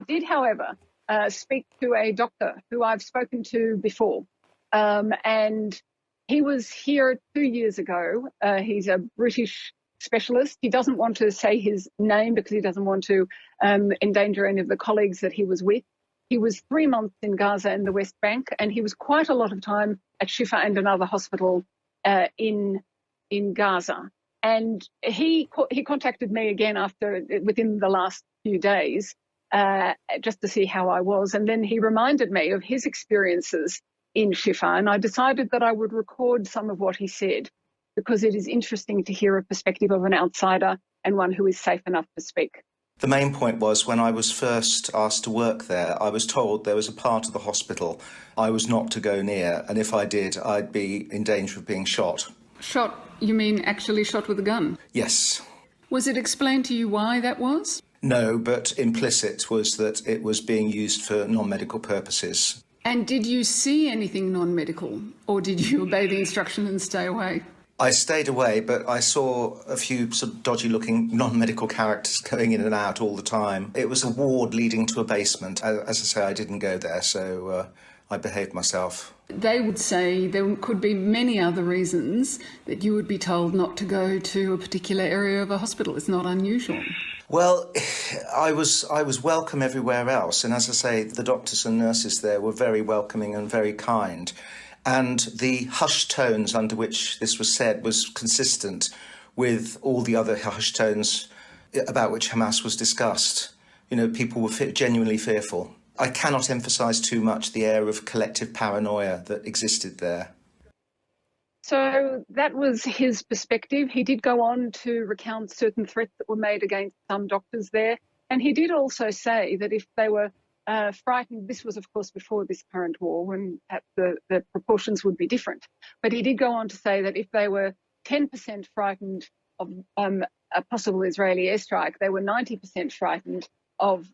did, however, speak to a doctor who I've spoken to before. And he was here 2 years ago. He's a British specialist. He doesn't want to say his name because he doesn't want to endanger any of the colleagues that he was with. He was 3 months in Gaza and the West Bank, and he was quite a lot of time at Shifa and another hospital in Gaza. And he contacted me again within the last few days, just to see how I was. And then he reminded me of his experiences in Shifa, and I decided that I would record some of what he said because it is interesting to hear a perspective of an outsider and one who is safe enough to speak. The main point was when I was first asked to work there, I was told there was a part of the hospital I was not to go near, and if I did, I'd be in danger of being shot. Shot? You mean actually shot with a gun? Yes. Was it explained to you why that was? No, but implicit was that it was being used for non-medical purposes. And did you see anything non-medical, or did you obey the instruction and stay away? I stayed away, but I saw a few sort of dodgy-looking non-medical characters going in and out all the time. It was a ward leading to a basement. As I say, I didn't go there, so I behaved myself. They would say there could be many other reasons that you would be told not to go to a particular area of a hospital. It's not unusual. Well, I was welcome everywhere else, and as I say, the doctors and nurses there were very welcoming and very kind. And the hushed tones under which this was said was consistent with all the other hushed tones about which Hamas was discussed. You know, people were genuinely fearful. I cannot emphasise too much the air of collective paranoia that existed there. So that was his perspective. He did go on to recount certain threats that were made against some doctors there. And he did also say that if they were frightened, this was, of course, before this current war, when perhaps the proportions would be different. But he did go on to say that if they were 10% frightened of a possible Israeli airstrike, they were 90% frightened of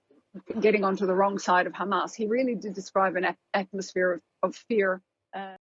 getting onto the wrong side of Hamas. He really did describe an atmosphere of fear.